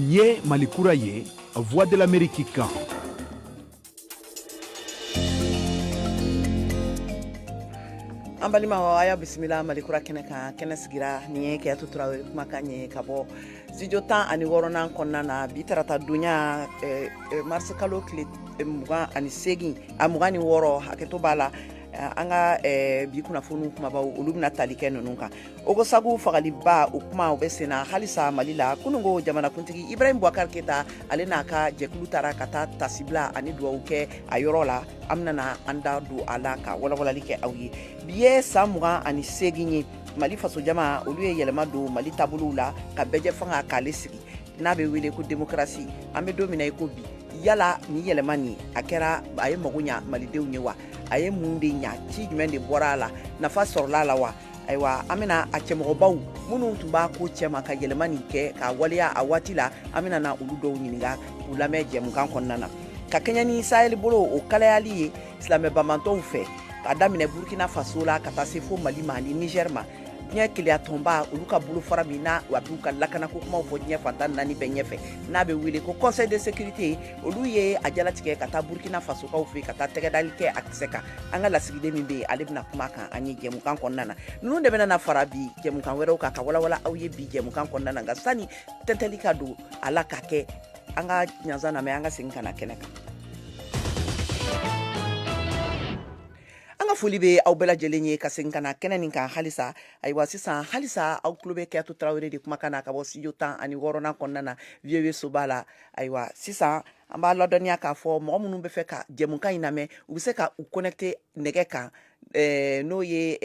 Niye Malikura ye, Voix de l'Amérique kan. An balima aya bisimila Malikura kɛnɛ kan kɛnɛ sigira ni ye Kiyatu Tarawele kumakan ye ka bɔ studio 16 kɔnɔna na bi tarata donya mars kalo tile 28 a 26 hakɛto b'a la an ka bi kunnafoni kumabaw olu bɛna tali kɛ ninnu kan Ogosagu fagaliba o kuma o bɛ senna halisa Mali la kunungo jamanakuntigi Ibrahim Boubacar Keita ale n'a ka jɛkulu taara ka taa tasibila ani dugawu kɛ a yɔrɔ la an bɛna an da don a la ka walawalali kɛ aw ye bi ye san 28 ye Mali faso jama olu ye yɛlɛma don Mali taabolow la ka bɛjɛ fanga k'ale sigi n'a bɛ wele ko démocratie an bɛ don min na i ko bi yala ni yɛlɛma ni a kɛra a ye mago ɲa malidenw ye wa a ye mun de ɲa ci jumɛn de bɔra a la nafa sɔrɔla la wa ayiwa an bɛna a cɛmɔgɔbaw minnu tun b'a ko cɛma ka yɛlɛma nin kɛ ka waleya a waati la an bɛna na olu dɔw ɲininka k'u lamɛn jɛmukan kɔnɔna na ka kɛɲɛ ni Sahel bolo o kalayali ye silamɛ bamantɔw fɛ ka daminɛ Burkina Faso la ka taa se fo Mali ma ani Niger ma diɲɛ keleya tɔnba olu ka bolo fara min na wa b'u ka lakanako kumaw fɔ diɲɛ fantan naani bɛɛ ɲɛfɛ n'a bɛ wele ko conseil de sécurité olu ye a jalatigɛ ka taa Burkina Faso kaw fɛ ka taa tɛgɛdali kɛ a kisɛ kan an ka lasigiden min bɛ yen ale bɛna kuma kan an ye jɛmukan kɔnɔna na ninnu de bɛna na fara bi jɛmukan wɛrɛw kan ka walawala aw ye bi jɛmukan kɔnɔna na nka sani tɛntɛli ka don a la ka kɛ an ka ɲanzan lamɛn an ka segin ka na kɛnɛ kan. An ka foli bɛ aw bɛɛ lajɛlen ye ka segin ka na kɛnɛ nin kan halisa ayiwa sisan halisa aw tulo bɛ Kiyatu Tarawele de kumakan na ka bɔ studio 16 kɔnɔna na VOA so b'a la ayiwa sisan an b'a ladɔnniya k'a fɔ mɔgɔ minnu bɛ fɛ ka jɛmukan in lamɛn u bɛ se ka u connecté nɛgɛ kan n'o ye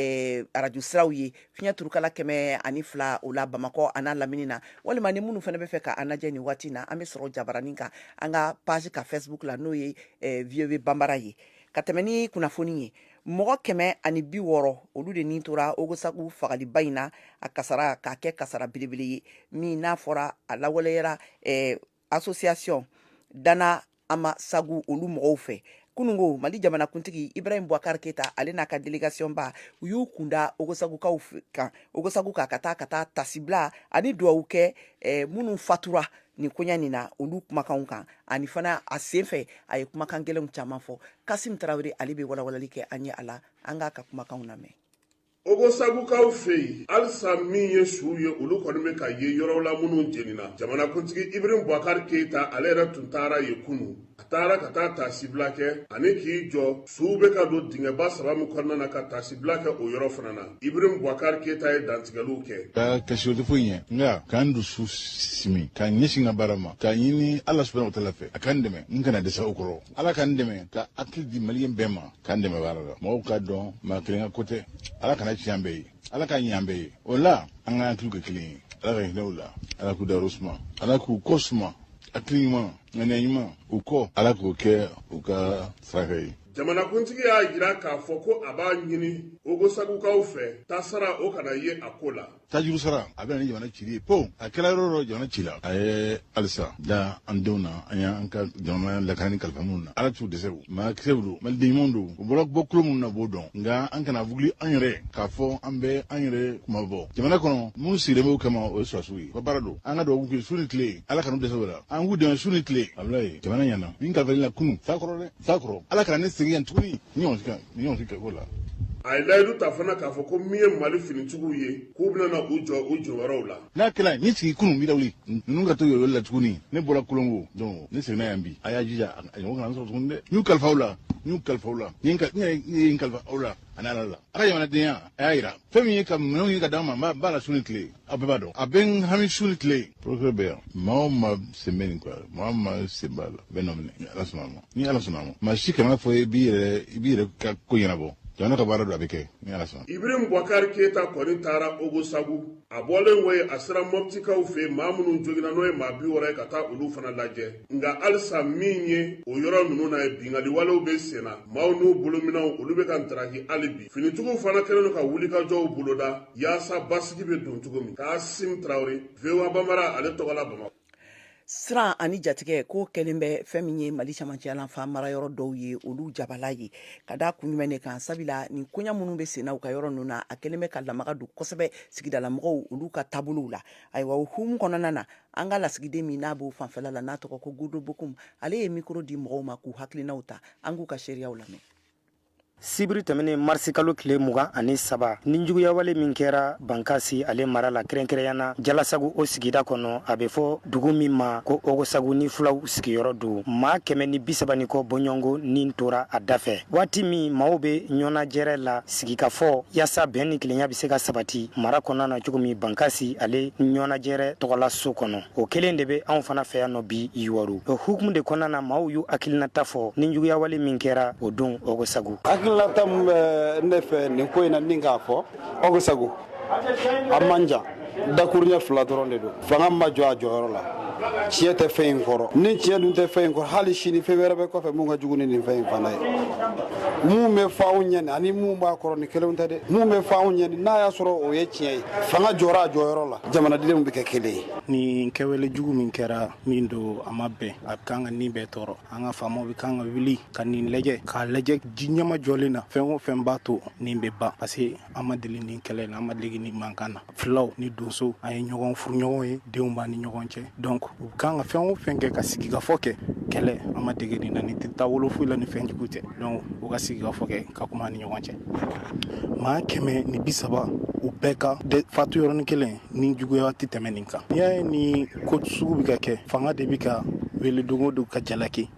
radio siraw ye fiɲɛ turukala 102 o la Bamakɔ a n'a lamini na walima ni minnu fana bɛ fɛ ka an lajɛ nin waati na an bɛ sɔrɔ jabaranin kan an ka page ka Facebook la n'o ye VOA Bambara ye ka tɛmɛ ni kunnafoni ye mɔgɔ 160 olu de nin tora Ogosagu fagaliba in na a kasara k'a kɛ kasara belebele ye min n'a fɔra a lawaleyara association Dana Ama Sagu olu mɔgɔw fɛ kunungo Mali jamanakuntigi Ibrahim Boubacar Keita ale n'a ka délégation ba u y'u kunda Ogosagukaw kan Ogosagu ka taa tasibila ani dugawu kɛ minnu fatura ni koɲa nin na olu kumakanw kan ani fana a senfɛ a ye kumakan gɛlɛnw caman fɔ Kasim Tarawele ale bɛ walawalali kɛ an ye a la an k'a ka kumakanw lamɛn. Ogosagukaw fɛ yen halisa min ye suw ye olu kɔni bɛ ka ye yɔrɔ la minnu jenina jamanakuntigi Ibrahim Boubacar Keita ale yɛrɛ tun taara ye kunu a taara ka taa tasibila kɛ ani k'i jɔ suw bɛ ka don dingɛba 3 min kɔnɔna na ka tasibila kɛ o yɔrɔ fana na Ibrahim Boubacar Keita ye dantigɛliw kɛ ka kasi tɛ foyi ɲɛ nka k'an dusu simi ka ɲɛsin ka baara ma ka ɲini Ala subhanahu wa ta'ala fɛ a k'an dɛmɛ n kana dɛsɛ o kɔrɔ Ala k'an dɛmɛ ka hakili di maliyɛn bɛɛ ma k'an dɛmɛ baara la mɔgɔw ka dɔn maa kelen ka ko tɛ Ala kana tiɲɛ an bɛɛ ye Ala ka ɲɛ an bɛɛ ye o la an ka hakiliw kɛ kelen ye Ala ka hinɛw la Ala k'u dayɔrɔ suma Ala k'u kɔ suma hakili ɲuman ŋaniya ɲuman u kɔ Ala k'o kɛ u ka saraka ye. Jamanakuntigi y'a jira k'a fɔ ko a b'a ɲini Ogosagukaw fɛ tasara o kana ye a ko la. Tajuru sara a bɛ na ni jamana cili ye po a kɛra yɔrɔ jamana ci la a ye halisa da an denw na an y'an ka jamana lakani kalifa minnu na Ala t'u dɛsɛ o maa kisɛw don maliden ɲumanw don u bɔra bɔ kulo minnu na b'o dɔn nka an kana wuli an yɛrɛ k'a fɔ an bɛ an yɛrɛ kumabɔ jamana kɔnɔ minnu sigilen b'o kama o ye sɔrɔsiw ye u ka baara don an ka dugawu kɛ su ni tile Ala kana dɛsɛ o la an k'u dɛmɛ su ni tile Abulaye jamana ɲɛna min kalifalen la kunun sakɔrɔ dɛ sakɔrɔ Ala kana ne segin yan tuguni ni ɲɔgɔn si kɛ ko la. A ye layidu ta fana k'a fɔ ko min ye Mali finitigiw ye k'u bɛna u jɔ u jɔyɔrɔw la. N'a kɛra ni sigi kunun bi dawuli ninnu ka to yɔrɔ la tuguni ne bɔra kolongo donc ne seginna yan bi a y'a jija a ɲɔgɔn kana sɔrɔ tuguni dɛ n y'u kalifa aw la n yɛrɛ n kalifa aw la ani Ala la a ka jamanadenya a y'a jira fɛn min ye ka minɛnw ye ka d'an ma n b'a la su ni tile aw bɛɛ b'a dɔn a bɛ n hami su ni tile procureur bɛ yan maa o maa sen bɛ nin ko la maa o maa sen b'a la bɛ nɔ minɛ ni Ala sɔnna a ma ni Ala sɔnna a ma maa si kana fɔ i b'i yɛrɛ ka ko ɲɛnabɔ jamana ka baara don a bɛ kɛ ni Ala sɔnna. Ibrahim Boubacar Keita kɔni taara Ogosagu a bɔlen wo a sera Moptikaw fɛ maa minnu joginna n'o ye maa 60 ye ka taa olu fana lajɛ nka halisa min ye o yɔrɔ ninnu na ye binkaliwalew bɛ sen na maaw n'u bolominɛw olu bɛ ka ntaraki hali bi finitigiw fana kɛlen don ka wulikajɔw boloda yaasa basigi bɛ don cogo min Kasim Tarawele VOA Bambara ale tɔgɔ la Bamakɔ. siran ani jatigɛ ko kɛlen bɛ fɛn min ye Mali camancɛ lanfa mara yɔrɔ dɔw ye olu jabala ye ka da kun jumɛn de kan sabila nin koɲa minnu bɛ senna u ka yɔrɔ ninnu na a kɛlen bɛ ka lamaga don kosɛbɛ sigidalamɔgɔw olu ka taabolow la ayiwa o hukumu kɔnɔna na an ka lasigiden min n'a b'o fanfɛla la n'a tɔgɔ ko Godo Bokum ale ye mikoro di mɔgɔw ma k'u hakilinaw ta an k'u ka seereyaw lamɛn. Sibiri tɛmɛnen marisi kalo tile 23 ni juguya wale min kɛra Bankasi ale mara la kɛrɛnkɛrɛnyana Jalasagu o sigida kɔnɔ a bɛ fɔ dugu min ma ko Ogosagu ni fulaw sigiyɔrɔ don maa 130 kɔ bɔɲɔngo ni tora a dafɛ waati min maaw bɛ ɲɔnajɛrɛ la sigikafɔ yaasa bɛn ni kelenya bɛ se ka sabati mara kɔnɔna na cogo min Bankasi ale ɲɔnajɛrɛ tɔgɔla so kɔnɔ o kelen de bɛ anw fana fɛ yan nɔ bi Yiwaru o hukumu de kɔnɔna na maaw y'u hakilinata fɔ ni juguya wale min kɛra o don Ogosagu. Hakilata mun bɛ ne fɛ nin ko in na ni k'a fɔ Ogosagu a man jan dakuruɲɛ 2 dɔrɔn de don fanga ma jɔ a jɔyɔrɔ la tiɲɛ tɛ fɛn in kɔrɔ ni tiɲɛ dun tɛ fɛn in kɔrɔ hali sini fɛn wɛrɛ bɛ kɔfɛ mun ka jugu ni nin fɛn in fana ye mun bɛ fɔ anw ɲɛni ani mun b'a kɔrɔ ni kelenw tɛ dɛ mun bɛ fɔ anw ɲɛni n'a y'a sɔrɔ o ye tiɲɛ ye fanga jɔra a jɔyɔrɔ la jamanadenw bɛ kɛ kelen ye. Ni kɛwale jugu min kɛra min don a ma bɛn a kan ka nin bɛɛ tɔɔrɔ an ka faamaw bɛ kan ka wuli ka nin lajɛ k'a lajɛ ji ɲɛma jɔlen na fɛn o fɛn b'a to nin bɛ ban parce que an ma deli nin kɛlɛ na an ma deli nin mankan na filaw ni donso an ye ɲɔgɔn furu ɲɔgɔn ye denw b'a ni ɲɔgɔn cɛ donc u kan ka fɛn o fɛn kɛ ka sigikafɔ kɛ kɛlɛ an ma dege nin na nin tɛ taa wolo foyi la ni fɛn jugu tɛ donc u ka sigikafɔ kɛ ka kuma ni ɲɔgɔn cɛ maa 130 u bɛɛ ka fatu yɔrɔnin kelen ni juguya tɛ tɛmɛ nin kan n'i y'a ye ni ko sugu bɛ ka kɛ fanga de bɛ ka wele dogo don ka jalaki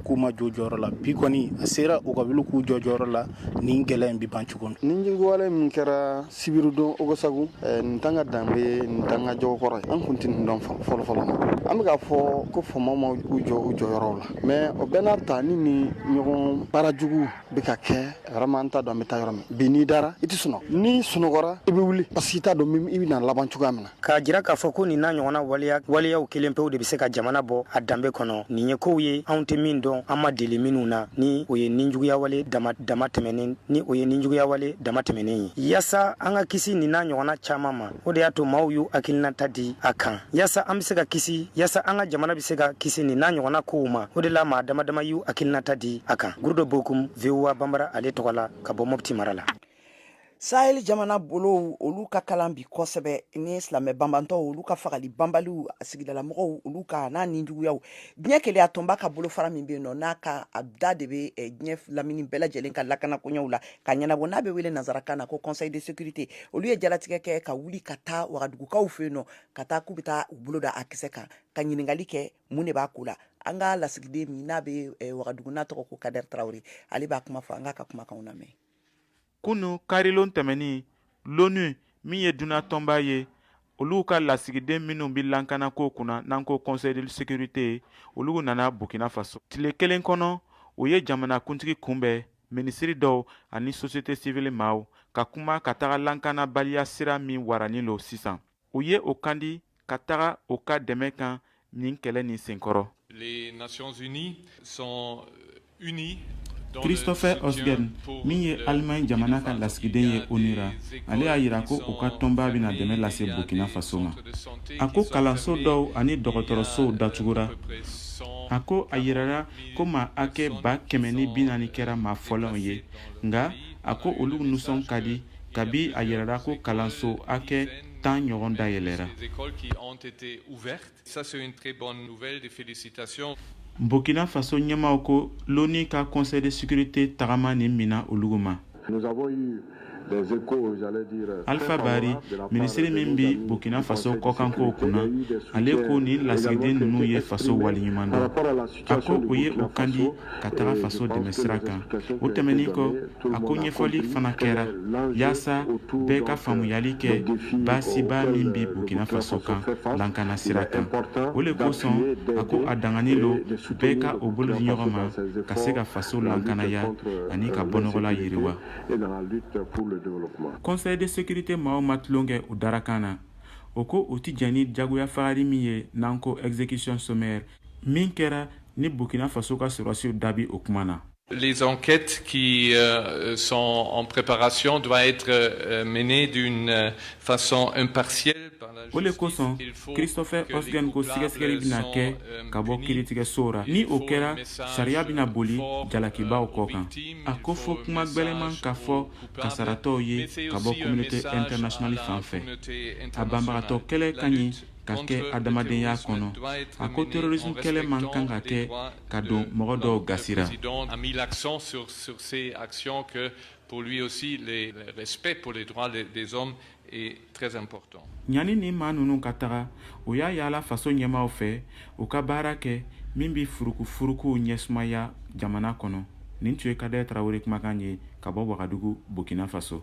k'u ma jɔ jɔyɔrɔ la bi kɔni a sera u ka wuli k'u jɔ jɔyɔrɔ la nin gɛlɛya in bɛ ban cogo min. Nin juguwale min kɛra Sibiru don Ogosagu nin t'an ka danbe nin t'an ka jɔkɔrɔ ye an kun tɛ nin dɔn fɔlɔfɔlɔ ma an bɛ k'a fɔ ko faamaw ma u jɔ u jɔyɔrɔw la mais o bɛɛ n'a ta ni ɲɔgɔn baara jugu bɛ ka kɛ vraiment an t'a dɔn an bɛ taa yɔrɔ min bi n'i dara i tɛ sunɔgɔ n'i sunɔgɔra i bɛ wuli parce que i t'a dɔn i bɛna laban cogoya min na. K'a jira k'a fɔ ko nin n'a ɲɔgɔnna waleyaw kelen pewu de bɛ se ka jamana bɔ a danbe kɔnɔ nin ye kow ye anw tɛ min dɔn an ma deli minnu na ni o ye nin juguya wale dama tɛmɛnen ye yaasa an ka kisi nin n'a ɲɔgɔnna caman ma o de y'a to maaw y'u hakilinata di a kan yaasa an bɛ se ka kisi yaasa an ka jamana bɛ se ka kisi nin n'a ɲɔgɔnna kow ma o de la maa dama y'u hakilinata di a kan Godo Bokum VOA Bambara ale tɔgɔ la ka bɔ Mopti mara la. Sahel jamana bolo olu ka kalan bi kosɛbɛ ni silamɛ banbantɔ olu ka fagali banbaliw sigidalamɔgɔw olu ka n'a nin juguyaw diɲɛ keleya tɔnba ka bolofara min bɛ yen nɔ n'a ka a da de bɛ diɲɛ lamini bɛɛ lajɛlen ka lakana koɲɛw la ka ɲɛnabɔ n'a bɛ wele nanzarakan na ko conseil de sécurité olu ye jalatigɛ kɛ ka wuli ka taa wagadugukaw fɛ yen nɔ ka taa k'u bɛ taa u bolo da a kisɛ kan ka ɲininkali kɛ mun de b'a ko la an ka lasigiden min n'a bɛ wagadugu n'a tɔgɔ ko Kader Traoré ale b'a kuma fɔ an ka kumakanw lamɛn. Kunu karilon tɛmɛni l'ONU min ye dunan tɔnba ye olu ka lasigiden minnu bi lankana ko kunna n'an ko conseil de sécurité olu nana Burkina Faso tile kelen kɔnɔ o ye jamana kuntigi kunbɛn minisiri dɔw ani société civile maaw ka kuma ka taga lankana baliya sira min warani lo sisan o ye o kandi ka taga o ka dɛmɛ kan nin kɛlɛ nin senkɔrɔ. Les Nations Unies sont unies. Christopher Osgen min ye Allemagne jamana ka lasigiden ye ONU ra ale y'a yira ko u ka tɔnba bɛna dɛmɛ lase Burkina Faso ma a ko kalanso dɔw ani dɔgɔtɔrɔsow datugura a ko a yirara ko maa hakɛ 140 kɛra maa fɔlɔnw ye nka a ko olu nusɔn ka di kabi a yirara ko kalanso hakɛ 10 ɲɔgɔn dayɛlɛra. Burkina Faso ɲɛmaw ko l'ONU ka conseil de sécurité tagama nin mina olugu ma. Alpha Bari minisiri min bi Burkina Faso kɔkanko kunna ale ko ni lasigiden ninnu ye faso waliɲuman dɔn a ko o ye o kandi ka taga faso dɛmɛ sira kan o tɛmɛnin kɔ a ko ɲɛfɔli fana kɛra yaasa bɛɛ ka faamuyali kɛ baasiba min bi Burkina Faso kan lankana sira kan o le kosɔn a ko a dangani lo bɛɛ ka o bolo di ɲɔgɔn ma ka se ka faso lankanaya ani ka bɔnɔgɔla yiriwa. Conseil de sécurité maaw ma tulon kɛ o darakan na o ko o ti jɛn ni jagoya fagari min ye n'an ko exécution sommaire min kɛra ni Burkina Faso ka sɔrɔsiw dabi o kuma na. Les enquêtes qui sont en préparation doivent être menées d'une façon impartielle par la o le justice. kosɔn christopher osgen ko sɛgɛsɛgɛli bɛna kɛ ka bɔ kiiritigɛso ra ni o kɛra sariya bɛna boli jalakibaw kɔ kan a ko fɔ kuma gwɛlɛman ka fɔ kasaratɔw ye ka bɔ communauté internationale fan fɛ a banbagatɔ kɛlɛ ka ɲi ka kɛ adamadenya kɔnɔ a ko terrorisme kɛlɛ man kan ka kɛ ka don mɔgɔ dɔw gasira. Le président a mis l'accent sur ces actions que pour lui aussi le respect pour les droits des hommes est très important. ɲani ni maa ninnu ka taga o y'a yaala faso ɲɛmaw fɛ u ka baara kɛ min bi furukufurukuw ɲɛsumaya jamana kɔnɔ. nin tun ye Kadɛrɛ Tarawele kumakan ye ka bɔ Wagadugu, Burkina Faso.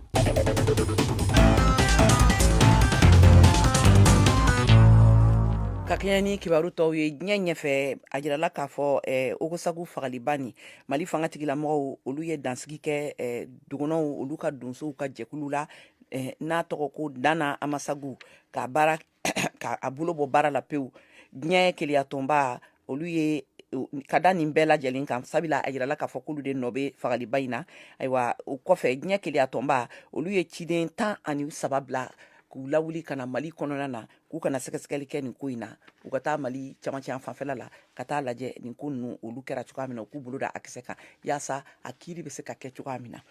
ka kɛɲɛ ni kibaru tɔw ye diɲɛ ɲɛfɛ a jirala k'a fɔ ogosagu fagaliba ni mali fangatigilamɔgɔw olu ye dansigi kɛ dugɔnɔw olu ka donsow ka jɛkulu la n'a tɔgɔ ko Dana Amasagu ka baara k'a bolo bɔ baara la pewu. diɲɛ keleyatɔnba olu ye ka da nin bɛɛ lajɛlen kan sabula a jirala k'a fɔ k'olu de nɔ bɛ fagaliba in na. ayiwa o kɔfɛ diɲɛ keleyatɔnba olu ye ciden 13 bila k'u lawuli ka na mali kɔnɔna na k'u kana sɛgɛsɛgɛli kɛ nin ko in na u ka taa mali camancɛ fanfɛla la ka taa lajɛ nin ko ninnu olu kɛra cogoya min na u k'u bolo da a kisɛ kan yaasa a kiiri bɛ se ka kɛ cogoya min na.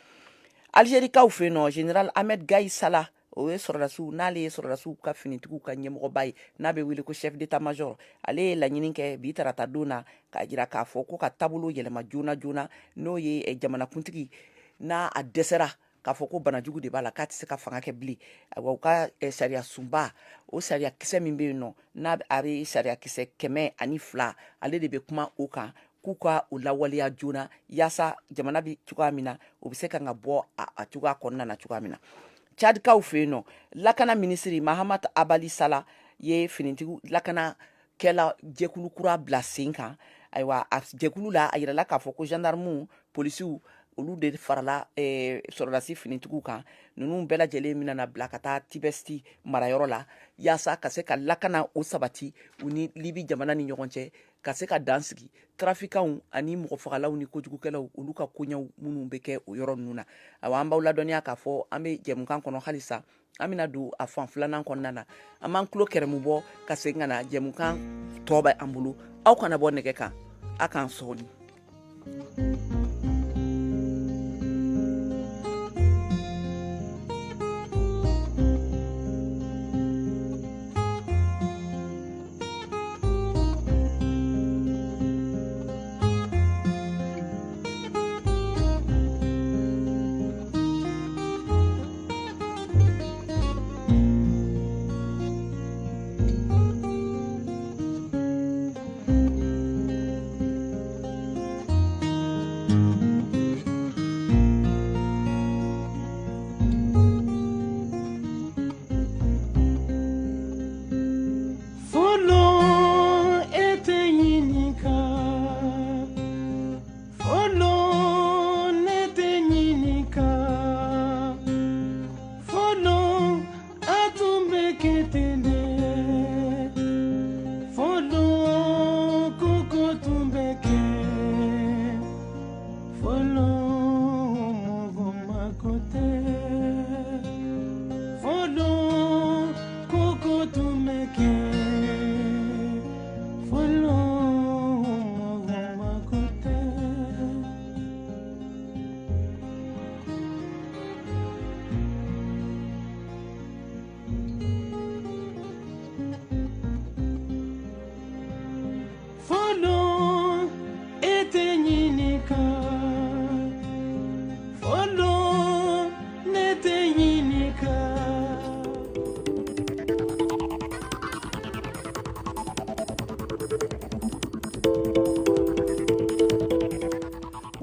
Algérikaw fɛ yen nɔ Général Ahmed Gaye Sala o ye sɔrɔdasiw n'ale ye sɔrɔdasiw ka finitigiw ka ɲɛmɔgɔba ye n'a bɛ wele ko chef d'état-major ale ye laɲini kɛ bi tarata don na k'a jira k'a fɔ ko ka taabolo yɛlɛma joona joona n'o ye jamanakuntigi n'a a dɛsɛra k'a fɔ ko banajugu de b'a la k'a tɛ se ka fanga kɛ bilen. u ka sariya sunba o sariya kisɛ min bɛ yen nɔ n'a a bɛ sariya kisɛ 102 ale de bɛ kuma o kan k'u ka o lawaleya joona yaasa jamana bɛ cogoya min na o bɛ se ka bɔ a cogoya kɔnɔna na cogoya min na. Tchadkaw fɛ yen nɔ lakana minisiri Mahamat Abali Sala ye finitigiw lakana kɛla jɛkulu kura bila sen kan. ayiwa a jɛkulu la a yirala k'a fɔ ko gendarmew polisiw olu de farala sɔrɔdasi finitigiw kan ninnu bɛɛ lajɛlen mina bila ka taa Tibesti marayɔrɔ la yaasa ka se ka lakana o sabati u ni Libi jamana ni ɲɔgɔn cɛ ka se ka dan sigi trafikanw ani mɔgɔfagalaw ni kojugukɛlaw olu ka koɲɛw minnu bɛ kɛ o yɔrɔ ninnu na. awa an b'aw ladɔnniya k'a fɔ an bɛ jɛmukan kɔnɔ halisa an bɛna don a fan filanan kɔnɔna na an b'an tulo kɛrɛmu bɔ ka segin ka na jɛmukan tɔ bɛ an bolo aw kana bɔ nɛgɛ kan a k'an sɔɔni.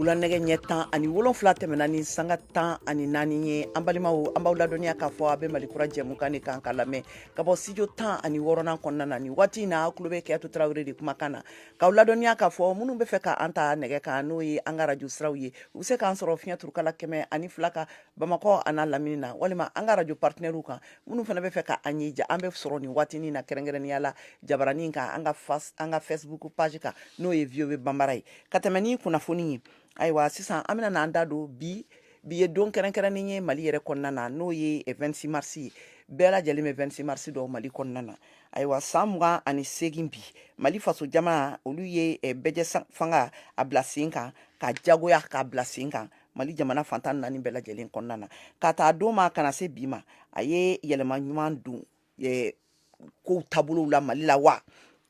Nɛgɛ ɲɛ 17 tɛmɛna ni sanga 14 ye an balimaw an b'aw ladɔnniya k'a fɔ a bɛ Malikura jɛmukan de kan ka lamɛn ka bɔ studio 16 kɔnɔna na ni waati in na aw tulo bɛ Kiyatu Tarawele de kumakan na k'aw ladɔnniya k'a fɔ minnu bɛ fɛ ka an ta nɛgɛ kan n'o ye an ka radio siraw ye u bɛ se k'an sɔrɔ fiɲɛ turukala 102 kan Bamakɔ a n'a lamini na walima an ka radio partenaires kan minnu fana bɛ fɛ ka an ye an bɛ sɔrɔ nin waati in na kɛrɛnkɛrɛnnenya la Jabaranin kan an ka Facebook page kan n'o ye VOA Bambara ye ka tɛmɛ ni kunnafoni ye ayiwa sisan an bɛna n'an da don bi ye don kɛrɛnkɛrɛnnen ye Mali yɛrɛ kɔnɔna na n'o ye 26 mars ye bɛɛ lajɛlen bɛ 26 mars dɔw Mali kɔnɔna na ayiwa san 28 bi Mali faso jama olu ye bɛjɛ fanga a bila sen kan ka jagoya k'a bila sen kan Mali jamana fantan naani bɛɛ lajɛlen kɔnɔna na ka taa don ma kana se bi ma a ye yɛlɛma ɲuman don kow taabolow la Mali la wa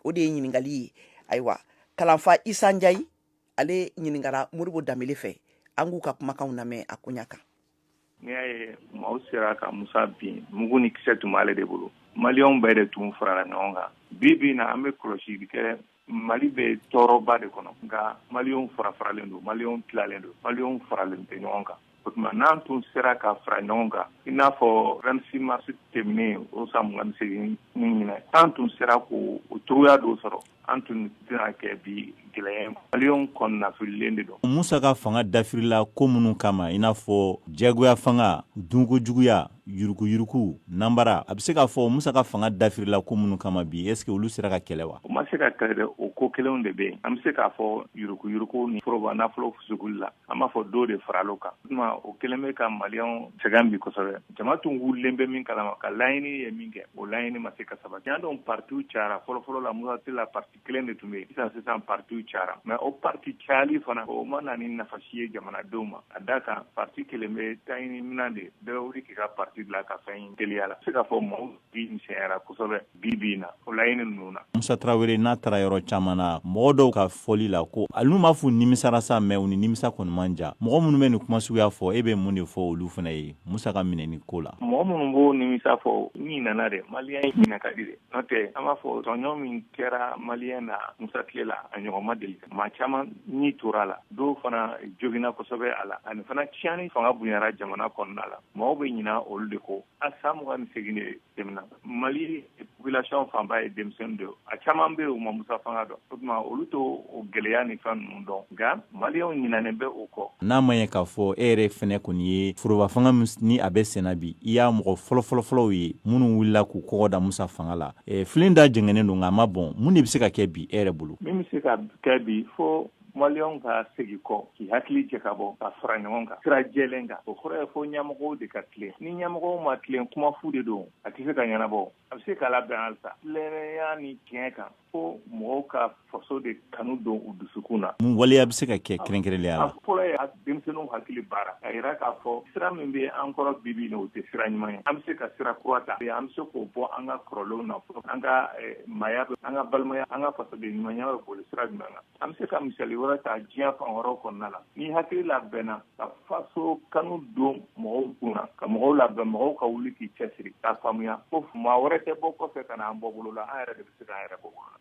o de ye ɲininkali ye ayiwa kalanfa Isa Njayi ale ɲininkara Modibo Dambele fɛ an k'u ka kumakanw lamɛn a koɲa kan. N'i y'a ye maaw sera ka Musa bin mugu ni kisɛ tun b'ale de bolo maliyɛnw bɛɛ de tun farala ɲɔgɔn kan bi na an bɛ kɔlɔsili kɛ Mali bɛ tɔɔrɔba de kɔnɔ nka maliyɛnw farafaralen don maliyɛnw tilalen don maliyɛnw faralen tɛ ɲɔgɔn kan o tuma n'an tun sera ka fara ɲɔgɔn kan i n'a fɔ 26 mars tɛmɛnen o san 28 ni ɲinɛ an tun sera k'o cogoya dɔ sɔrɔ an tun tɛna kɛ bi gɛlɛya maliyɛnw kɔnnafililen de don. Musa ka fanga dafirila ko minnu kama i n'a fɔ jagoya fanga dunkojuguya yuruku nambara a bɛ se k'a fɔ Musa ka fanga dafirila ko minnu kama bi est-ce que olu sera ka kɛlɛ wa? O ma se ka kɛlɛ dɛ o ko kelenw de bɛ yen an bɛ se k'a fɔ yuruku ni foroba nafolo fusukuli la an b'a fɔ dɔw de faral'o kan o kelen bɛ ka maliyɛnw sɛgɛn bi kosɛbɛ jama tun wulilen bɛ min kalama ka laɲini ye min kɛ o laɲini ma se ka sabati an dɔn partiw cayara fɔlɔfɔlɔ la Musa tɛ la parti kelen de tun bɛ yen sisan partiw cayara mais o parti cayali fana o ma na ni nafasi ye jamanadenw ma a da kan parti kelen bɛ taɲini minan de bɛɛ wuli k'i ka parti bila ka fɛn teliya la se ka fɔ maaw bi misɛnyara kosɛbɛ bi na o laɲini ninnu na. Musa Tarawele n'a taara yɔrɔ caman na mɔgɔ dɔw ka fɔli la ko hali n'u m'a fɔ nimisara sa mais u ni nimisa kɔni man ja mɔgɔ minnu bɛ nin kuma suguya fɔ e bɛ mun de fɔ olu fana ye Musa ka minɛni ko la. Mɔgɔ minnu b'o nimisa fɔ ni nana dɛ maliyɛn ɲinɛ ka di dɛ n'o tɛ an b'a fɔ tɔɲɔ min kɛra maliyɛn na Musa tile la a ɲɔgɔn ma deli maa caman ni tora la dɔw fana joginna kosɛbɛ a la ani fana tiɲɛni fanga bonyara jamana kɔnɔna la mɔgɔw bɛ ɲina olu de ko a san 28 de tɛmɛna Mali population fanba ye denmisɛnnin de a caman bɛ u ma Musa fanga dɔn o tuma olu to o gɛlɛya ni fɛn ninnu dɔn nka maliyɛnw ɲinanen bɛ o kɔ. N'a ma ɲɛ k'a fɔ e yɛrɛ fɛnɛ kɔni ye foroba fanga ni a bɛ senna bi i y'a mɔgɔ fɔlɔfɔlɔw ye minnu wulila k'u kɔgɔ da Musa fanga la filen da jɛngɛnen don nka a ma bɔn mun de bɛ se ka kɛ bi e yɛrɛ bolo? Min bɛ se ka kɛ bi fo maliyɛnw ka segin kɔ k'i hakili jɛ ka bɔ ka fara ɲɔgɔn kan sira jɛlen kan o kɔrɔ ye fo ɲɛmɔgɔw de ka tilen ni ɲɛmɔgɔw ma tilen kuma fu de don a tɛ se ka ɲɛnabɔ a bɛ se k'a labɛn halisa tilennenya ni tiɲɛ kan fo mɔgɔw ka faso de kanu don u dusukun na. Mun waleya bɛ se ka kɛ kɛrɛnkɛrɛnnenya la? A fɔlɔ ye denmisɛnninw hakili baara a yira k'a fɔ sira min bɛ an kɔrɔ bibi na o tɛ sira ɲuman ye an bɛ se ka sira kura ta an bɛ se k'o bɔ an ka kɔrɔlenw na fɔlɔ an ka maya an ka balimaya an ka fasoden ɲumanya bɛ boli sira jumɛn kan an bɛ se ka misali wɛrɛ ta diɲɛ fan wɛrɛw kɔnɔna la ni hakili labɛnna ka faso kanu don mɔgɔw kunna ka mɔgɔw labɛn mɔgɔw ka wuli k'i cɛsiri k'a faamuya ko maa wɛrɛ tɛ bɔ kɔfɛ ka na an bɔ bolo la an yɛrɛ de bɛ se k'an yɛrɛ bɔ bolo la.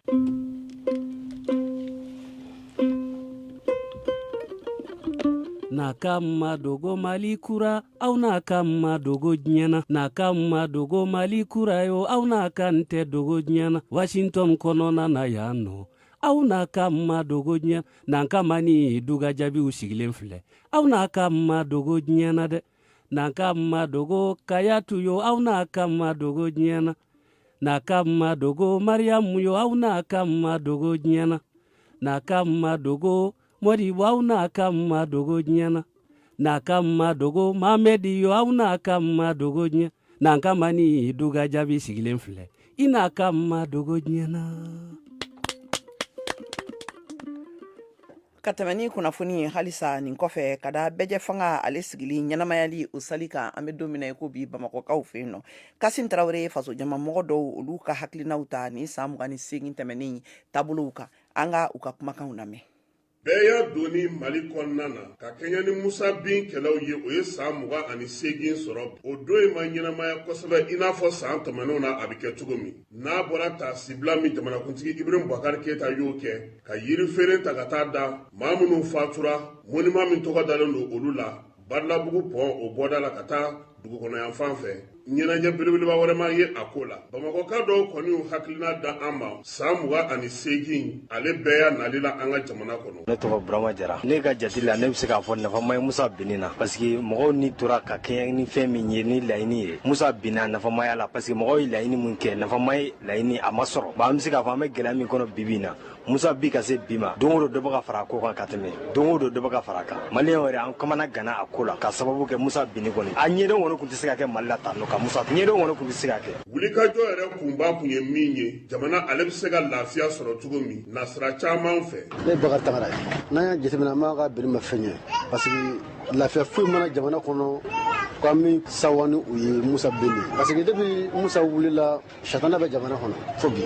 Na kama dogo Mali kura au na kama dogo nyana na kama dogo Mali kura yo au na kante dogo nyana Washington konona na yano au na kama dogo nyana na kama ni duga jabi usigilen filɛ au na kama dogo nyana de na kama dogo kayatu yo au na kama dogo nyana na kama dogo Mariamu yo au na kama dogo nyana na kama dogo Modibo au na kama dogo nyana na kama dogo Mamedi yo au na kama dogo nyana na kama ni duga jabi sigilen filɛ ina kama dogo nyana. Ka tɛmɛ ni kunnafoni ye halisa nin kɔfɛ ka da bɛjɛ fanga ale sigili ɲɛnamayali o sali kan an bɛ don min na i ko bi bamakɔkaw fɛ yen nɔ Kasim Tarawele faso jamamɔgɔ dɔw olu ka hakilinaw ta ni san 28 tɛmɛnen taabolow kan an ka u ka kumakanw lamɛn. bɛɛ y'a doni Mali kɔnɔna na ka kɛɲɛ ni Musa bin kɛlɛw ye o ye san 28 sɔrɔ o don in ma ɲɛnamaya kosɛbɛ i n'a fɔ san tɛmɛnenw na a bɛ kɛ cogo min n'a bɔra ta sibila min jamanakuntigi Ibrahim Boubacar Keita y'o kɛ ka yirifeere ta ka taa da maa minnu fatura monument min tɔgɔ dalen don olu la Badilabugu pont o bɔda la ka taa dugukɔnɔ yan fan fɛ ɲɛnajɛ belebeleba wɛrɛ ma ye a ko la bamakɔka dɔw kɔni y'u hakilina da an ma san 28 ale bɛɛ y'a nali la an ka jamana kɔnɔ. Ne tɔgɔ Burama Jara ne ka jate la ne bɛ se k'a fɔ nafama ye Musa binni na parce que mɔgɔw ni tora ka kɛɲɛ ni fɛn min ye ni laɲini ye Musa binna nafamaya la parce que mɔgɔw ye laɲini min kɛ nafama ye laɲini a ma sɔrɔ an bɛ se k'a fɔ an bɛ gɛlɛya min kɔnɔ bibi in na Musa bi ka se bima dongo do baka fara ko kan kateme dongo do baka fara kan malien wari an kamana gana akola ka sababu ke Musa bini koni anye don wono kun tisika ke malla tanno ka Musa nye don wono kun tisika ke wuli ka jɔ yɛrɛ kunba kun ye min ye jamana ale bɛ se ka lafiya sɔrɔ cogo min nasira caman fɛ ne Bakari Tagara n'an y'a jateminɛ an b'a ka biri ma fɛn ye parce que lafiya foyi mana jamana kɔnɔ ko an bɛ sawa ni u ye Musa Bini parce que depuis Musa wulila satana bɛ jamana kɔnɔ fo bi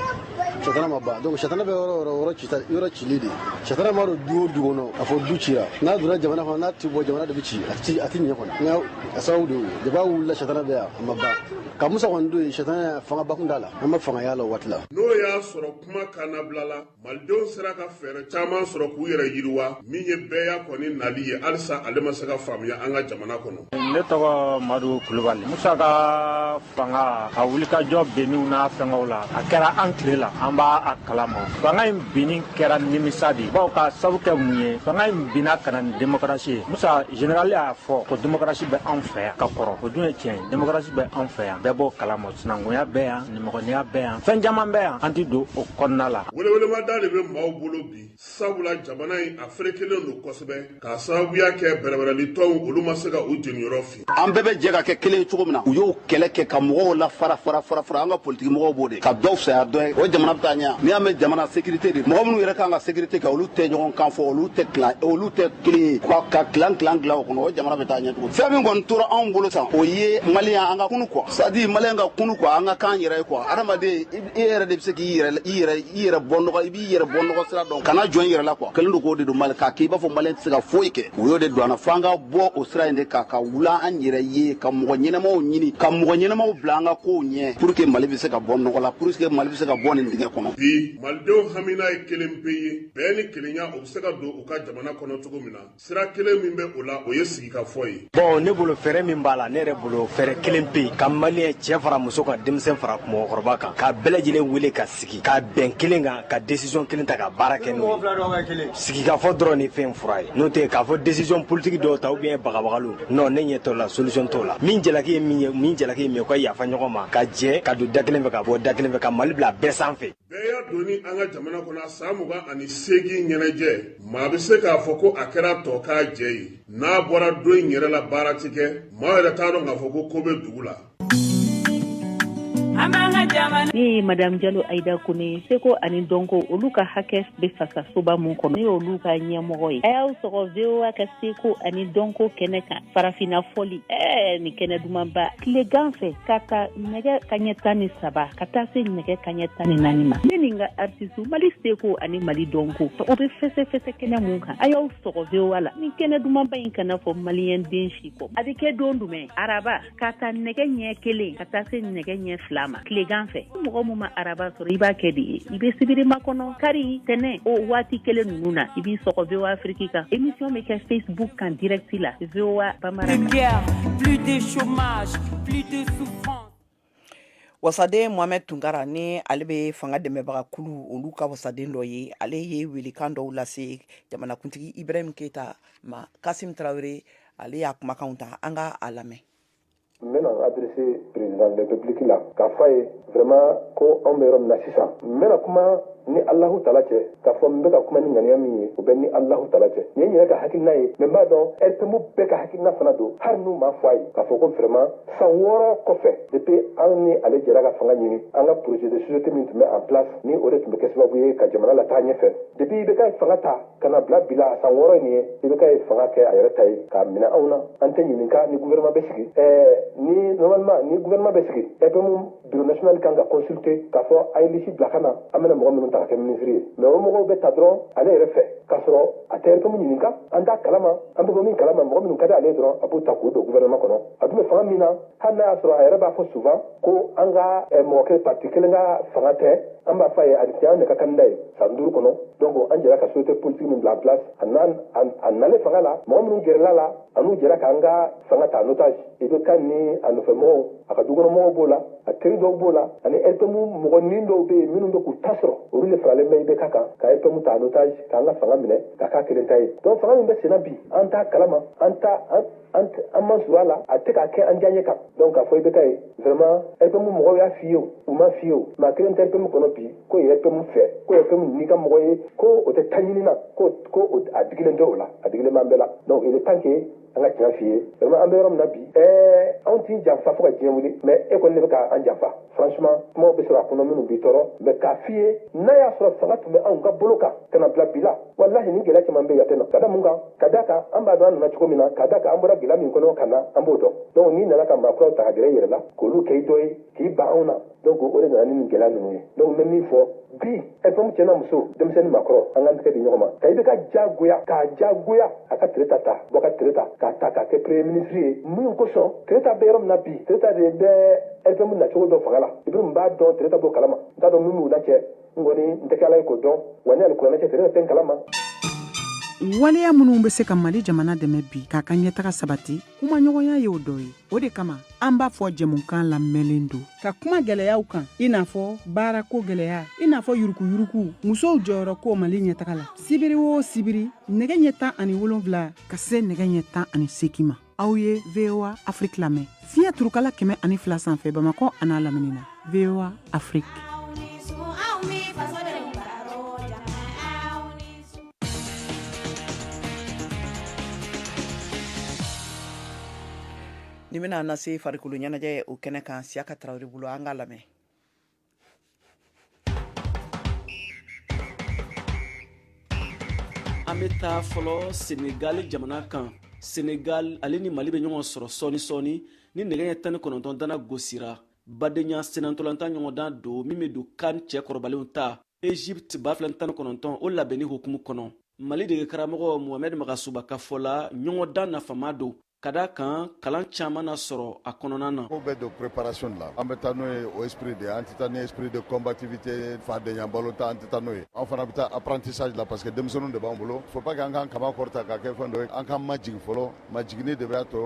satana ma ban donc satana bɛ yɔrɔ cili de satana ma don du o du kɔnɔ a fɔ du cira n'a donna jamana kɔnɔ n'a ti bɔ jamana de bɛ ci a ti ɲɛ kɔnɔ nka a sababu de ye jaba wulila satana bɛ yan a ma ban ka Musa kɔni don yen satana fanga bakun t'a la an ma fanga y'a la o waati la n'o y'a sɔrɔ kuma kannabila la malidenw sera ka fɛɛrɛ caman sɔrɔ k'u yɛrɛ yiriwa min ye bɛɛ y'a kɔni nali ye halisa ale ma se ka faamuya an ka jamana kɔnɔ ne tɔgɔ Madu Kulubali Musa ka fanga a wulikajɔ benniw n'a fɛngɛw la a kɛra an tile la an b'a a kalama fanga in binni kɛra nimisa de bawo ka sabu kɛ mun ye fanga in binna ka na ni démocratie ye Musa général y'a fɔ ko démocratie bɛ anw fɛ yan ka kɔrɔ o dun ye tiɲɛ ye démocratie bɛ anw fɛ yan bɛɛ b'o kalama sinankunya bɛ yan nimɔgɔniya bɛ yan fɛn caman bɛ yan an ti don o kɔnɔna la welewelemada de bɛ maaw bolo bi sabula jamana in a ferekelen don kosɛbɛ k'a sababuya kɛ bɛrɛbɛrɛlitɔnw olu ma se ka u jeniyɔrɔ fin an bɛɛ bɛ jɛ ka kɛ kelen ye cogo min na u y'o kɛlɛ kɛ ka mɔgɔw la fara an ka politiki mɔgɔw b'o de ka dɔw fisaya dɔ ye o jamana bɛ taa ɲɛ n'i y'a mɛn jamana sécurité de mɔgɔ minnu yɛrɛ kan ka sécurité kɛ olu tɛ ɲɔgɔn kan fɔ olu tɛ kelen ye ka tilan o kɔnɔ o jamana bɛ taa ɲɛ cogo fɛn min kɔni tora anw bolo san o ye maliyɛn an ka kunu quoi c'est à dire maliyɛn ka kunu quoi an ka kan yɛrɛ ye quoi adamaden i yɛrɛ de bɛ se k'i yɛrɛ bɔ nɔgɔ i b'i yɛrɛ bɔ nɔgɔ sira dɔn kana jɔn i yɛrɛ la quoi kɛlen don k'o de don mali k'a kɛ i b'a fɔ maliyɛn tɛ se ka foyi kɛ o y'o de don an na f'an ka bɔ o sira in de kan ka wula an yɛrɛ ye ka mɔgɔ ɲɛnamaw ɲini ka mɔgɔ ɲɛnamaw bila an ka kow ɲɛ pour que mali bɛ se ka bɔ nɔgɔ la pour que mali bɛ se ka bɔ nin dingɛ kɔnɔ bi malidenw hamina ye kelen pe ye bɛɛ ni kelenya o bɛ se ka don u ka jamana kɔnɔ cogo min na sira kelen min bɛ o la o ye sigikafɔ ye bon ne bolo fɛɛrɛ min b'a la ne yɛrɛ bolo fɛɛrɛ kelen pe ka maliyɛn cɛ fara muso kan denmisɛn fara mɔgɔkɔrɔba kan ka bɛɛ lajɛlen wele ka sigi ka bɛn kelen kan ka décision kelen ta ka baara kɛ n'o ye sigikafɔ dɔrɔn ni fɛn fura ye n'o tɛ k'a fɔ décision politique dɔw ta ou bien bagabagaliw non ne ɲɛ t'o la solution t'o la min jalaki ye min ye min jalaki ye min ye ka yafa ɲɔgɔn ma ka jɛ ka don da kelen fɛ ka bɔ da kelen fɛ ka mali bila bɛɛ sanfɛ bɛɛ y'a doni an ka jamana kɔnɔ san 28 ɲɛnajɛ maa bɛ se k'a fɔ ko a kɛra tɔ k'a jɛ ye n'a bɔra don in yɛrɛ la baara ti kɛ maa yɛrɛ t'a dɔn k'a fɔ ko bɛ dugu la ne ye madame Jalo Aida Kone Seko ani Donko olu ka hakɛ bɛ fasa soba mun kɔnɔ ne y'olu ka ɲɛmɔgɔ ye a y'aw sɔgɔ VOA ka Seko ani Donko kɛnɛ kan farafina fɔli ni kɛnɛ dumanba tilegan fɛ ka ta nɛgɛ kaɲɛ 13 ka taa se nɛgɛ kaɲɛ 14 ma ne ni n ka artiste Mali Seko ani Mali Donko o bɛ fɛsɛfɛsɛ kɛnɛ mun kan a y'aw sɔgɔ VOA la ni kɛnɛ dumanba in kana fɔ maliyɛn den si kɔ a bɛ kɛ don jumɛn araba ka ta nɛgɛ ɲɛ 1 ka taa se nɛgɛ ɲɛ 2 ma tilegan fɛ mɔgɔ min ma araba sɔrɔ i b'a kɛ de ye i bɛ sibiri makɔnɔ kari tɛnɛ o waati kelen ninnu na i b'i sɔgɔ VOA Afrique kan émission bɛ kɛ Facebook kan direct la VOA Bambara plus de chômage plus de souffrance. wasaden Mohamed Tunkara ni ale bɛ fanga dɛmɛbaga kulu olu ka wasaden dɔ ye ale ye welekan dɔw lase jamanakuntigi Ibrahim Keita ma Kasim Traoré ale y'a kumakanw ta an ka a lamɛn n bɛna adressé président de la République la k'a fɔ a ye vraiment ko anw bɛ yɔrɔ min na sisan n bɛna kuma ni Allahu Taala cɛ k'a fɔ n bɛ ka kuma ni ŋaniya min ye o bɛ ni Allahu Taala cɛ nin ye n yɛrɛ ka hakilina ye mais n b'a dɔn RPM bɛɛ ka hakilina fana don hali n'u m'a fɔ a ye k'a fɔ ko vraiment san 6 kɔfɛ depuis anw ni ale jɛra ka fanga ɲini an ka projet de société min tun bɛ en place ni o de tun bɛ kɛ sababu ye ka jamana lataa ɲɛfɛ depuis i bɛ ka fanga ta ka na bila bi la san 6 nin ye i bɛ ka fanga kɛ a yɛrɛ ta ye k'a minɛ anw na an tɛ ɲininka ni gouvernement bɛ sigi ni normalement ni gouvernement bɛ sigi RPM bureau national kan ka consulter k'a fɔ a ye liste bila ka na an bɛna mɔgɔ minnu ta ka kɛ ministre ye mais o mɔgɔw bɛ ta dɔrɔn ale yɛrɛ fɛ k'a sɔrɔ a tɛ RPM ɲininka an t'a kalama an bɛ bɔ min kalama mɔgɔ minnu ka di ale dɔrɔn a b'u ta k'u don gouvernement kɔnɔ a dun bɛ fanga min na hali n'a y'a sɔrɔ a yɛrɛ b'a fɔ souvent ko an ka mɔgɔ kelen parti kelen ka fanga tɛ an b'a fɔ a ye a tɛ an de ka candidat ye san 5 kɔnɔ donc an jɛra ka société politique min bila en place a nalen fanga la mɔgɔ minnu gɛrɛla la an n'u jɛra k'an ka fanga ta en otage i bɛ kan ni a nɔfɛ mɔgɔw a ka dukɔnɔmɔgɔw b'o la a teri dɔw b'o la ani LPM mɔgɔnin dɔw bɛ yen minnu bɛ k'u ta sɔrɔ olu de faralen bɛ IBK kan ka LPM ta en otage k'an ka fanga minɛ ka k'a kelen ta ye donc fanga min bɛ senna bi an t'a kalama an man surun a la a tɛ k'a kɛ an diyaɲɛ kan donc k'a fɔ IBK ye vraiment LPM mɔgɔw y'a f'i ye o u m'a f'i ye o maa kelen tɛ LPM kɔnɔ bi ko ye LPM fɛ ko LPM n'i ka mɔgɔ ye ko o tɛ taa ɲini na ko a digilen tɛ o la a digilen b'an bɛɛ la donc il est temps que an ka tiɲɛ f'i ye vraiment an bɛ yɔrɔ min na bi anw t'i janfa fo ka diɲɛ wuli mais e kɔni de bɛ k'an janfa franchement kumaw bɛ sɔrɔ a kɔnɔ minnu b'i tɔɔrɔ mais k'a f'i ye n'a y'a sɔrɔ fanga tun bɛ anw ka bolo kan ka na bila bi la walahi ni gɛlɛya caman bɛ yatɛ na ka da mun kan ka da kan an b'a dɔn an nana cogo min na ka da kan an bɔra gɛlɛya min kɔnɔ ka na an b'o dɔn donc n'i nana ka maakuraw ta ka gɛrɛ i yɛrɛ la k'olu kɛ i dɔ ye k'i ban anw na donc o de nana ni nin gɛlɛya ninnu ye donc n bɛ min fɔ bi FM cɛ n'a muso denmisɛnnin maakɔrɔ an k'an tɛgɛ di ɲɔgɔn ma ka IBK k'a jagoya a ka Tereta ta bɔ ka Tereta k'a ta k'a kɛ premier ministre ye mun kosɔn Tereta bɛ yɔrɔ min na bi Tereta de bɛ FM nacogo dɔn fanga la Ibrahim b'a dɔn Tereta b'o kalama n t'a dɔn min b'u la cɛ n kɔni n tɛ kɛ Ala ye k'o dɔn wa ni alikuranɛ cɛ Tereta tɛ n kalama. waleya minnu bɛ se ka Mali jamana dɛmɛ bi k'a ka ɲɛtaga sabati kuma ɲɔgɔnya ye o dɔ ye o de kama an b'a fɔ jɛmukan lamɛnlen don ka kuma gɛlɛyaw kan i n'a fɔ baarako gɛlɛya i n'a fɔ yurukuyuruku musow jɔyɔrɔ ko Mali ɲɛtaga la sibiri o sibiri nɛgɛ ɲɛ 17 ka se nɛgɛ ɲɛ 18 ma aw ye VOA Afrique lamɛn fiɲɛ turukala 102 sanfɛ Bamakɔ a n'a lamini na VOA Afrique. ni bɛna na se farikolo ɲɛnajɛ o kɛnɛ kan Siyaka Tarawele bolo an k'a lamɛn. An bɛ taa fɔlɔ Senegal jamana kan. Senegal ale ni Mali bɛ ɲɔgɔn sɔrɔ sɔɔni ni nɛgɛ ɲɛ 19 dana gosira. Badenya senantolantan ɲɔgɔn dan don min bɛ don CAN cɛ kɔrɔbalenw ta. Egypte 2019 o labɛnni hukumu kɔnɔ. Mali dege karamɔgɔ Mohamed Magasuba ka fɔ la ɲɔgɔn dan nafama don. Ka da kan kalan caman na sɔrɔ a kɔnɔna na. Ko bɛ don préparation la. An bɛ taa n'o ye o esprit de an tɛ taa ni esprit de combativité fadenya balontan an tɛ taa n'o ye. An fana bɛ taa apprentissage la parce que denmisɛnninw de b'an bolo. Faut pas que an k'an kaba kɔrɔta k'a kɛ fɛn dɔ ye. An k'an majigin fɔlɔ. Majiginni de b'a to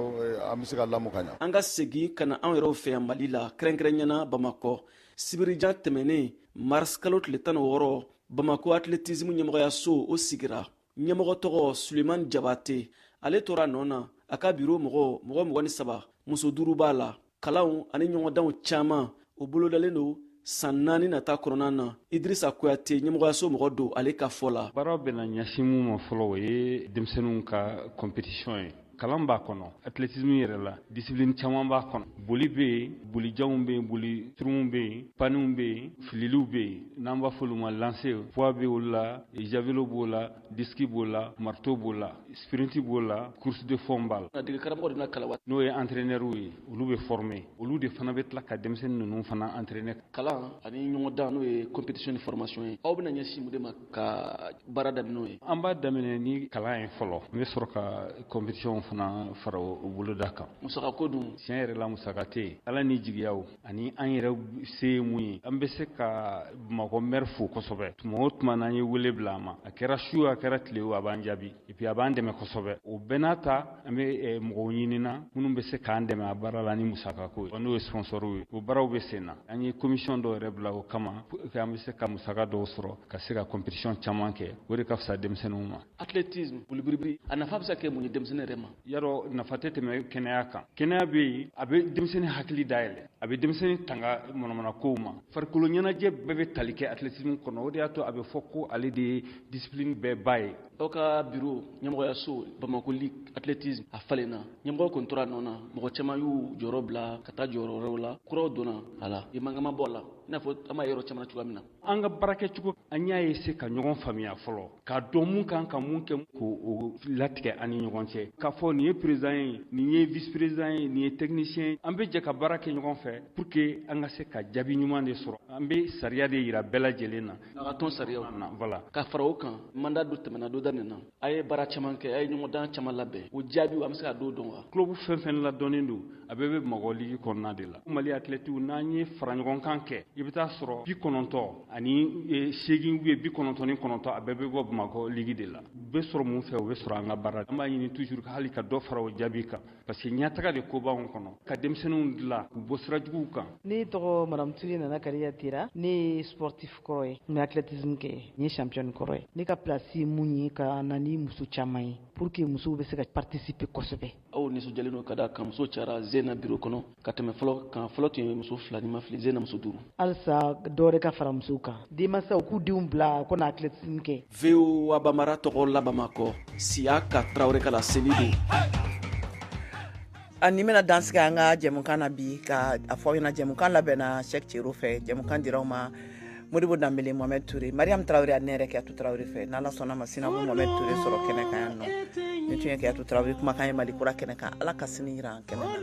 an bɛ se ka lamɔ ka ɲɛ. An ka segin ka na anw yɛrɛw fɛ yan Mali la kɛrɛnkɛrɛnɲɛna Bamakɔ. Sibirijan tɛmɛnen mars kalo tile 16 Bamakɔ athlétisme ɲɛmɔgɔyaso o sigira. Ɲɛmɔgɔ tɔgɔ Suleiman Jabate ale tora nɔ na. A ka biro mɔgɔ 23 muso 5 b'a la kalanw ani ɲɔgɔndanw caman o bolodalen don san 4 nata kɔnɔna na Idrissa Kuyate ɲɛmɔgɔyaso mɔgɔ don ale ka fɔ la. Baaraw bɛna ɲɛsin mun ma fɔlɔ o ye denmisɛnninw ka compétition ye. Kalan b'a kɔnɔ athlétisme yɛrɛ la discipline caman b'a kɔnɔ boli bɛ yen bolijanw bɛ yen boli turuw bɛ yen paniw bɛ yen fililiw bɛ yen n'an b'a fɔ olu ma lancer poids bɛ olu la javelot b'o la disque b'o la marteau b'o la sprint b'o la course de fond b'a la. Dege karamɔgɔ de na kalawa n'o ye entraîneur ye olu bɛ former olu de fana bɛ tila ka denmisɛnnin ninnu fana entraîner. Kalan ani ɲɔgɔndan n'o ye compétition ni formation ye aw bɛna ɲɛsin mun de ma ka baara daminɛ n'o ye. An b'a daminɛ ni kalan ye fɔlɔ n bɛ sɔrɔ ka compétition fana fara o boloda kan. Musaka ko dun tiɲɛ yɛrɛ la musaka tɛ yen ala ni jigiyaw ani an yɛrɛ se ye mun ye an bɛ se ka Bamakɔ maire fo kosɛbɛ tuma o tuma n'an ye wele bila a ma a kɛra su a kɛra tile o a b'an jaabi et puis a b'an dɛmɛ kosɛbɛ o bɛɛ n'a ta an bɛ mɔgɔw ɲinina minnu bɛ se k'an dɛmɛ a baara la ni musaka ko ye n'o ye sponsor ye o baaraw bɛ sen na an ye commission dɔw yɛrɛ bila o kama pour que an bɛ se ka musaka dɔw sɔrɔ ka se ka compétition caman kɛ o de ka fisa denmisɛnninw ma. Athlétisme bolibiribiri a nafa bɛ se ka kɛ mun ye denmisɛnnin yɛrɛ ma. Yarɔ nafa tɛ tɛmɛ kɛnɛya kan kɛnɛya bɛ yen a bɛ denmisɛnnin hakili dayɛlɛ a bɛ denmisɛnnin tanga manamana kow ma farikolo ɲɛnajɛ bɛɛ bɛ tali kɛ athlétisme kɔnɔ o de y'a to a bɛ fɔ ko ale de ye discipline bɛɛ ba ye. Aw ka bureau ɲɛmɔgɔyaso Bamakɔ Ligue athlétisme a falenna ɲɛmɔgɔ kun tora nɔ na mɔgɔ caman y'u jɔyɔrɔ bila ka taa jɔyɔrɔ wɛrɛw la kuraw donna a la i man kan ma bɔ a la i n'a fɔ an b'a yɔrɔ caman cogoya min na. An ka baarakɛcogo an y'a se ka ɲɔgɔn faamuya fɔlɔ k'a dɔn mun kan ka mun kɛ k'o latigɛ an ni ɲɔgɔn cɛ k'a fɔ nin ye président ye nin ye vice président ye nin ye technicien an bɛ jɛ ka baara kɛ ɲɔgɔn fɛ pour que an ka se ka jaabi ɲuman de sɔrɔ an bɛ sariya de yira bɛɛ lajɛlen na a ka tɔn sariyaw na voilà ka fara o kan mandat dɔ tɛmɛna dɔ daminɛ na a ye baara caman kɛ a ye ɲɔgɔndan caman labɛn o jaabiw an bɛ se ka dɔw dɔn wa club fɛn fɛn ladɔnnen don a bɛɛ bɛ Bamakɔ ligi kɔnɔna de la Mali athlètes n'an ye fara ɲɔgɔn kan kɛ i bɛ taa sɔrɔ 90 ani 8 ou 99 a bɛɛ bɛ bɔ Bamakɔ ligi de la u bɛ sɔrɔ mun fɛ u bɛ sɔrɔ an ka baara an b'a ɲini toujours hali ka dɔ fara o jaabi kan parce que ɲɛtaga de ko b'anw kɔnɔ ka denmisɛnninw dilan u bɔ sira juguw kan. Ne tɔgɔ Madame Ture Nana Kariya Tera ne ye sportif kɔrɔ ye n bɛ athlétisme kɛ n ye championne kɔrɔ ye ne ka place ye mun ye ka na ni muso caman ye pour que musow bɛ se ka participer kosɛbɛ. aw nisɔndiyalen don ka da kan muso cayara Zena biro kɔnɔ ka tɛmɛ fɔlɔ kan fɔlɔ tun ye muso 2 ni ma fili Zena muso 5. halisa dɔwɛrɛ ka fara musow kan denmansaw k'u denw bila ko na athlétisme kɛ. VOA Bamara tɔgɔ la Bamakɔ Siaka Traoré Kala seli don. Ani bɛna dansigi an ka jɛmukan na bi ka a fɔ ɲɛna jɛmukan labɛnna Cheikh Thierno fɛ jɛmukan dira aw ma Modibo Dambele Mohamed Touré Mariam Traoré a ne yɛrɛ Keyatu Traoré fɛ n'Ala sɔnna ma sini a bɛ Mohamed Touré sɔrɔ kɛnɛ kan yan nɔ ni tun ye Keyatu Traoré kumakan ye Mali kura kɛnɛ kan Ala ka sini jira an kɛnɛ kan.